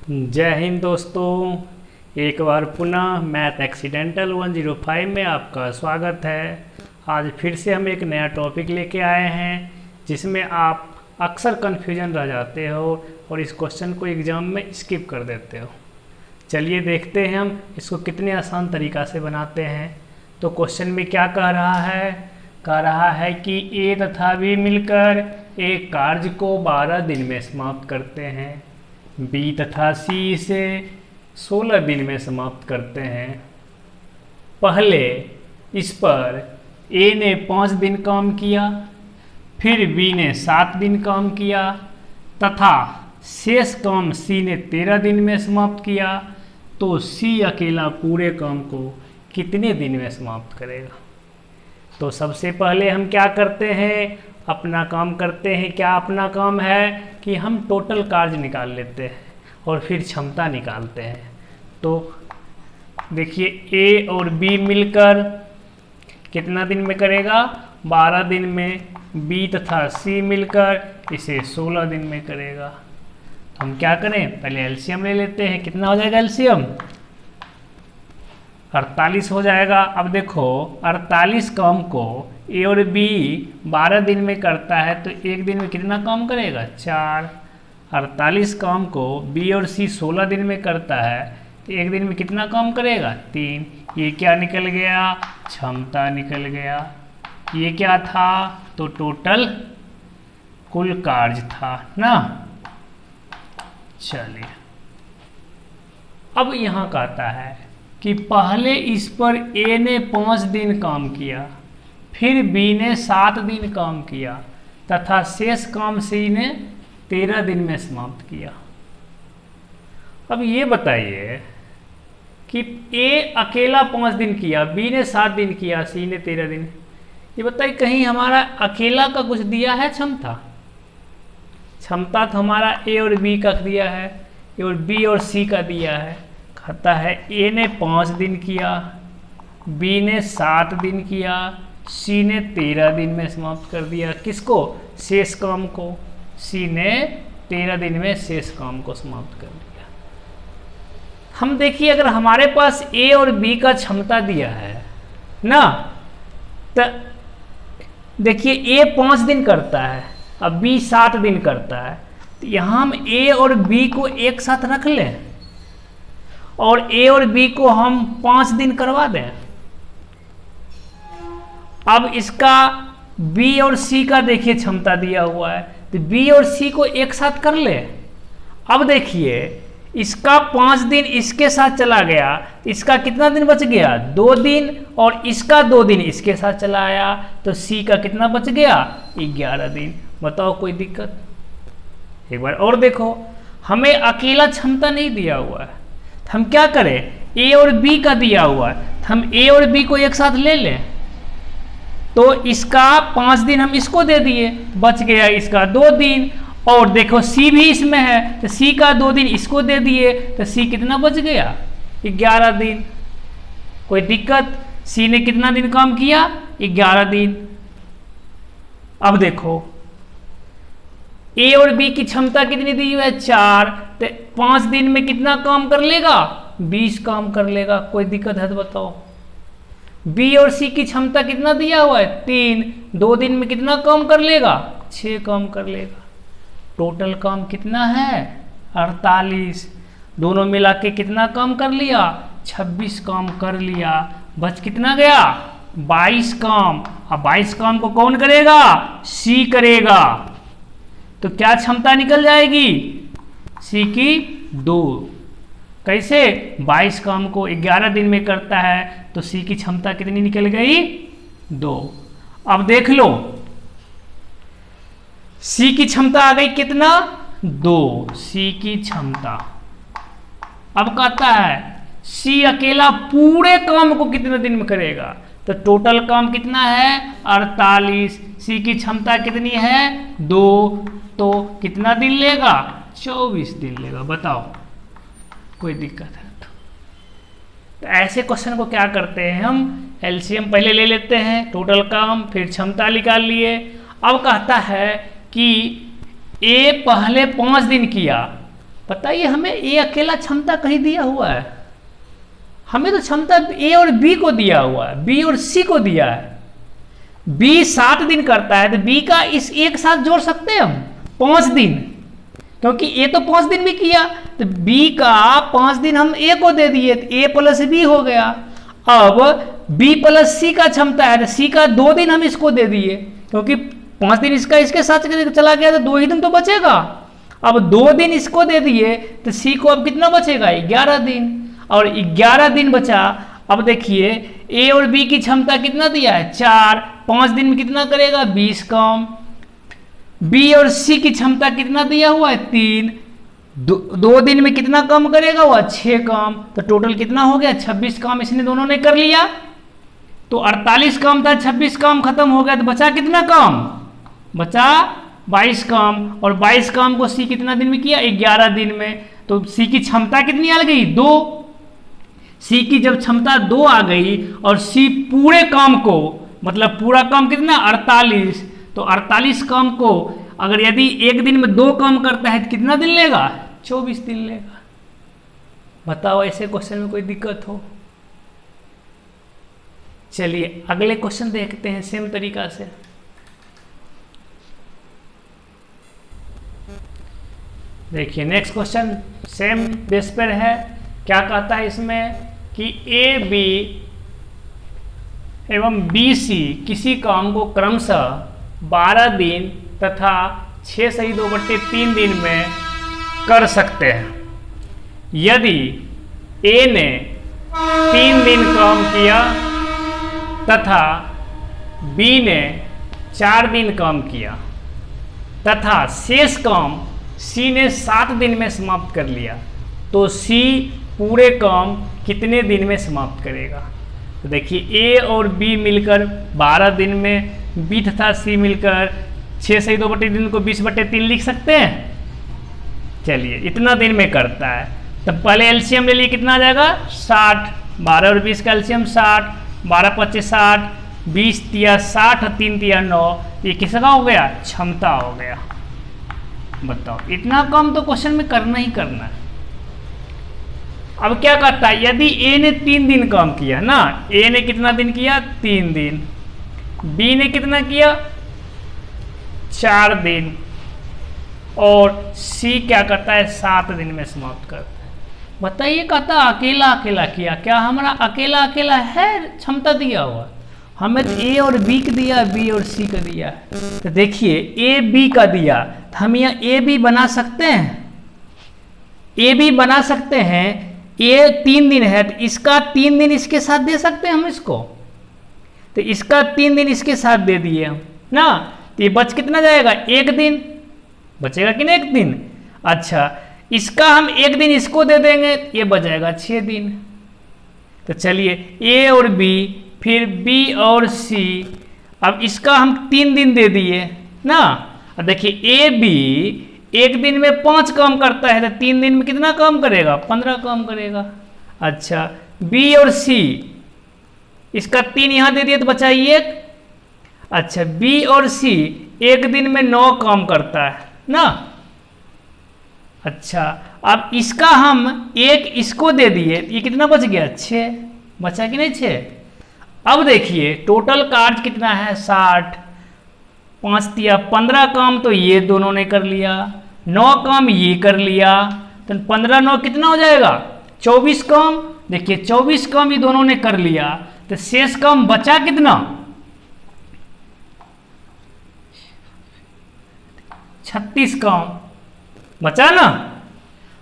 जय हिंद दोस्तों। एक बार पुनः मैथ एक्सीडेंटल 105 में आपका स्वागत है। आज फिर से हम एक नया टॉपिक लेके आए हैं जिसमें आप अक्सर कन्फ्यूजन रह जाते हो और इस क्वेश्चन को एग्ज़ाम में स्किप कर देते हो। चलिए देखते हैं हम इसको कितने आसान तरीक़ा से बनाते हैं। तो क्वेश्चन में क्या कह रहा है कि ए तथा बी मिलकर एक कार्य को 12 दिन में समाप्त करते हैं। बी तथा सी इसे 16 दिन में समाप्त करते हैं। पहले इस पर ए ने 5 दिन काम किया, फिर बी ने 7 दिन काम किया तथा शेष काम सी ने 13 दिन में समाप्त किया। तो सी अकेला पूरे काम को कितने दिन में समाप्त करेगा? तो सबसे पहले हम क्या करते हैं, अपना काम करते हैं। क्या अपना काम है कि हम टोटल कार्य निकाल लेते हैं और फिर क्षमता निकालते हैं। तो देखिए ए और बी मिलकर कितना दिन में करेगा? 12 दिन में। बी तथा सी मिलकर इसे 16 दिन में करेगा। तो हम क्या करें, पहले एलसीएम ले लेते हैं। कितना हो जाएगा एलसीएम? 48 हो जाएगा। अब देखो 48 काम को ए और बी 12 दिन में करता है तो एक दिन में कितना काम करेगा? 4। 48 काम को बी और सी 16 दिन में करता है तो एक दिन में कितना काम करेगा? 3। ये क्या निकल गया? क्षमता निकल गया। ये क्या था? तो टोटल कुल कार्य था ना। चलिए अब यहाँ कहता है कि पहले इस पर ए ने 5 दिन काम किया, फिर बी ने 7 दिन काम किया तथा शेष काम सी ने 13 दिन में समाप्त किया। अब ये बताइए कि ए अकेला 5 दिन किया, बी ने 7 दिन किया, सी ने 13 दिन। ये बताइए कहीं हमारा अकेला का कुछ दिया है क्षमता? क्षमता तो हमारा ए और बी का दिया है, ए और बी और सी का दिया है। कहता है ए ने 5 दिन किया, बी ने 7 दिन किया, सी ने 13 दिन में समाप्त कर दिया। किसको? शेष काम को। सी ने 13 दिन में शेष काम को समाप्त कर दिया। हम देखिए अगर हमारे पास ए और बी का क्षमता दिया है ना, तो देखिए ए 5 दिन करता है, अब बी 7 दिन करता है, तो यहाँ हम ए और बी को एक साथ रख लें और ए और बी को हम 5 दिन करवा दें। अब इसका बी और सी का देखिए क्षमता दिया हुआ है तो बी और सी को एक साथ कर ले। अब देखिए इसका 5 दिन इसके साथ चला गया, इसका कितना दिन बच गया? 2 दिन। और इसका 2 दिन इसके साथ चला आया तो सी का कितना बच गया? 11 दिन। बताओ कोई दिक्कत? एक बार और देखो, हमें अकेला क्षमता नहीं दिया हुआ है, हम क्या करें? ए और बी का दिया हुआ है, हम ए और बी को एक साथ ले लें। तो इसका 5 दिन हम इसको दे दिए, बच गया इसका 2 दिन। और देखो सी भी इसमें है तो सी का 2 दिन इसको दे दिए तो सी कितना बच गया? 11 दिन। कोई दिक्कत? सी ने कितना दिन काम किया? 11 दिन। अब देखो ए और बी की क्षमता कितनी दी हुई है? 4। तो 5 दिन में कितना काम कर लेगा? 20 काम कर लेगा। कोई दिक्कत है तो बताओ? बी और सी की क्षमता कितना दिया हुआ है? 3। 2 दिन में कितना काम कर लेगा? 6 काम कर लेगा। टोटल काम कितना है? 48। दोनों मिला के कितना काम कर लिया? 26 काम कर लिया। बच कितना गया? 22 काम। अब 22 काम को कौन करेगा? सी करेगा। तो क्या क्षमता निकल जाएगी? सी की 2। कैसे? 22 काम को 11 दिन में करता है तो सी की क्षमता कितनी निकल गई? 2। अब देख लो सी की क्षमता आ गई कितना? 2। सी की क्षमता। अब कहता है सी अकेला पूरे काम को कितने दिन में करेगा? तो टोटल काम कितना है? 48। सी की क्षमता कितनी है? 2। तो कितना दिन लेगा? 24 दिन लेगा। बताओ कोई दिक्कत है तो ऐसे क्वेश्चन को क्या करते हैं हम? एलसीएम पहले ले लेते हैं, टोटल काम, फिर क्षमता निकाल लिए। अब कहता है कि ए पहले 5 दिन किया, बताइए हमें ए अकेला क्षमता कहीं दिया हुआ है? हमें तो क्षमता ए और बी को दिया हुआ है, बी और सी को दिया है। बी 7 दिन करता है तो बी का इस एक साथ जोड़ सकते हैं हम 5 दिन, क्योंकि ए तो 5 दिन भी किया, तो बी का 5 दिन हम ए को दे दिए, तो ए प्लस बी हो गया। अब बी प्लस सी का क्षमता है तो सी का 2 दिन हम इसको दे दिए, क्योंकि 5 दिन इसका इसके साथ चला गया तो 2 ही दिन तो बचेगा। अब 2 दिन इसको दे दिए तो सी को अब कितना बचेगा? 11 दिन, और 11 दिन बचा। अब देखिए ए और बी की क्षमता कितना दिया है? 4, 5 दिन में कितना करेगा? 20 काम। बी और सी की क्षमता कितना दिया हुआ है? 3, 2 दिन में कितना काम करेगा? वह 6 काम। तो टोटल कितना हो गया? 26 काम इसने दोनों ने कर लिया। तो 48 काम था, 26 काम खत्म हो गया, तो बचा कितना काम? बचा 22 काम। और 22 काम को सी कितना दिन में किया? 11 दिन में। तो सी की क्षमता कितनी आ गई? 2। सी की जब क्षमता 2 आ गई और सी पूरे काम को, मतलब पूरा काम कितना? 48। तो 48 काम को अगर यदि एक दिन में 2 काम करता है तो कितना दिन लेगा? 24 दिन लेगा। बताओ ऐसे क्वेश्चन में कोई दिक्कत हो? चलिए अगले क्वेश्चन देखते हैं सेम तरीका से। देखिए नेक्स्ट क्वेश्चन सेम बेस पर है। क्या कहता है इसमें कि ए बी एवं बी सी किसी काम को क्रमशः 12 दिन तथा 6/2/3 दिन में कर सकते हैं। यदि ए ने 3 दिन काम किया तथा बी ने 4 दिन काम किया तथा शेष काम सी ने 7 दिन में समाप्त कर लिया, तो सी पूरे काम कितने दिन में समाप्त करेगा? तो देखिए ए और बी मिलकर 12 दिन में, बी तथा सी मिलकर 6/2/3 को 20/3 लिख सकते हैं। चलिए इतना दिन में करता है, तो पहले एलसीएम ले लिए, कितना आ जाएगा? 60। 12 और 20 का एलसीएम 60, 12 × 25 60, 20 × 60 और 3 × 9, ये किसका हो गया? क्षमता हो गया। बताओ इतना काम तो क्वेश्चन में करना ही करना है। अब क्या कहता है? यदि ए ने 3 दिन काम किया ना, ए ने कितना दिन किया? 3 दिन। बी ने कितना किया? 4 दिन। और सी क्या करता है? 7 दिन में समाप्त करता है। बताइए कहता अकेला अकेला किया, क्या हमारा अकेला अकेला है क्षमता दिया हुआ? हमें तो ए और बी का दिया, बी और सी का दिया। तो देखिए ए बी का दिया, तो हम यहाँ ए बी बना सकते हैं, ए बी बना सकते हैं। ए 3 दिन है तो इसका 3 दिन इसके साथ दे सकते हैं हम इसको, तो इसका 3 दिन इसके साथ दे दिए हम ना, तो ये बच कितना जाएगा? 1 दिन बचेगा कि नहीं? 1 दिन। अच्छा इसका हम 1 दिन इसको दे देंगे, ये बच जाएगा 6 दिन। तो चलिए ए और बी, फिर बी और सी, अब इसका हम 3 दिन दे दिए ना। अब देखिए ए बी 1 दिन में 5 काम करता है, तो 3 दिन में कितना काम करेगा? 15 काम करेगा। अच्छा बी और सी, इसका 3 यहाँ दे दिए तो बचा 1। अच्छा बी और सी 1 दिन में 9 काम करता है ना। अच्छा अब इसका हम 1 इसको दे दिए, ये कितना बच गया? 6 बचा कि नहीं? 6। अब देखिए टोटल कार्य कितना है? 60। 5 × 15 काम तो ये दोनों ने कर लिया, 9 काम ये कर लिया, तो 15 9 कितना हो जाएगा? 24 काम। देखिए 24 काम ये दोनों ने कर लिया, तो शेष काम बचा कितना? 36 काम बचा ना।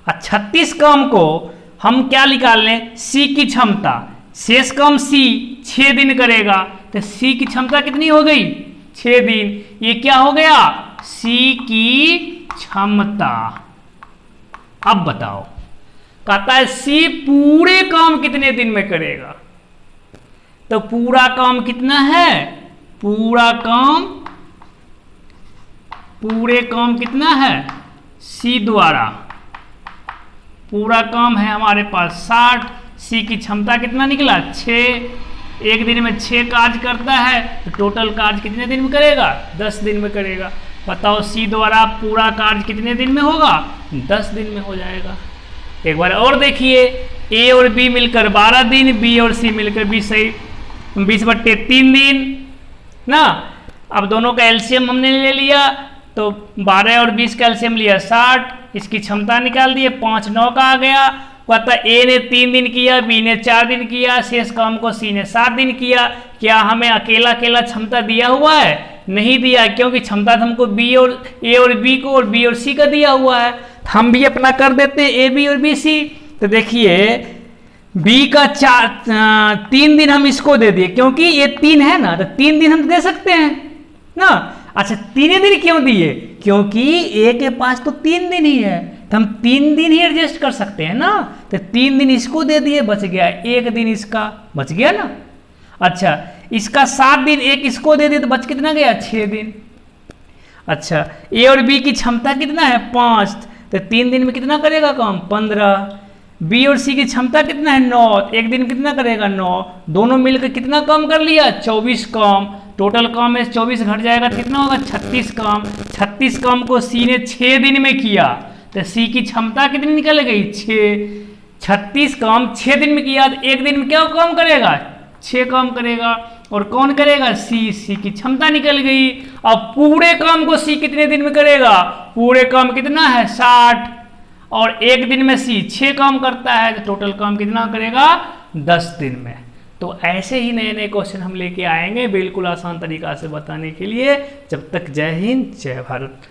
36 काम को हम क्या निकाल लें? सी की क्षमता। शेष काम सी 6 दिन करेगा, तो सी की क्षमता कितनी हो गई? 6 दिन। ये क्या हो गया? सी की क्षमता। अब बताओ कहता है सी पूरे काम कितने दिन में करेगा? तो पूरा काम कितना है? पूरे काम कितना है? सी द्वारा पूरा काम है हमारे पास 60। सी की क्षमता कितना निकला? 6। 1 दिन में 6 कार्य करता है, तो टोटल कार्य कितने दिन में करेगा? 10 दिन में करेगा। बताओ सी द्वारा पूरा कार्य कितने दिन में होगा? 10 दिन में हो जाएगा। एक बार और देखिए, ए और बी मिलकर 12 दिन, बी और सी मिलकर 20/3 दिन ना। अब दोनों का एलसीएम हमने ले लिया, तो 12 और 20 का एलसीएम लिया 60, इसकी क्षमता निकाल दिए, 5 9 का आ गया। पता ए ने 3 दिन किया, बी ने 4 दिन किया, शेष काम को सी ने 7 दिन किया। क्या हमें अकेला अकेला क्षमता दिया हुआ है? नहीं दिया, क्योंकि क्षमता हमको बी और ए और बी को और बी और सी का दिया हुआ है। हम भी अपना कर देते हैं ए बी और बी सी। तो देखिए बी का 3 दिन हम इसको दे दिए, क्योंकि ये 3 है ना, तो 3 दिन हम दे सकते हैं ना। अच्छा 3 दिन क्यों दिए? क्योंकि ए के पास तो 3 दिन ही है, तो हम 3 दिन ही एडजस्ट कर सकते हैं ना। तो 3 दिन इसको दे दिए, बच गया 1 दिन इसका, बच गया ना। अच्छा इसका 7 दिन, 1 इसको दे दिए, तो बच कितना गया? 6 दिन। अच्छा ए और बी की क्षमता कितना है? 5, तो 3 दिन में कितना करेगा काम? 15। बी और सी की क्षमता कितना है? 9, 1 दिन कितना करेगा? 9। दोनों मिलकर कितना काम कर लिया? 24 काम। टोटल काम में 24 घट जाएगा तो कितना होगा? 36 काम। 36 काम को सी ने 6 दिन में किया, तो सी की क्षमता कितनी निकल गई? 6। 36 काम 6 दिन में किया, तो 1 दिन में क्या काम करेगा? 6 काम करेगा। और कौन करेगा? सी। सी की क्षमता निकल गई। अब पूरे काम को सी कितने दिन में करेगा? पूरे काम कितना है? 60, और 1 दिन में सी 6 काम करता है, तो टोटल काम कितना करेगा? 10 दिन में। तो ऐसे ही नए नए क्वेश्चन हम लेके आएंगे बिल्कुल आसान तरीका से बताने के लिए। जब तक जय हिंद जय भारत।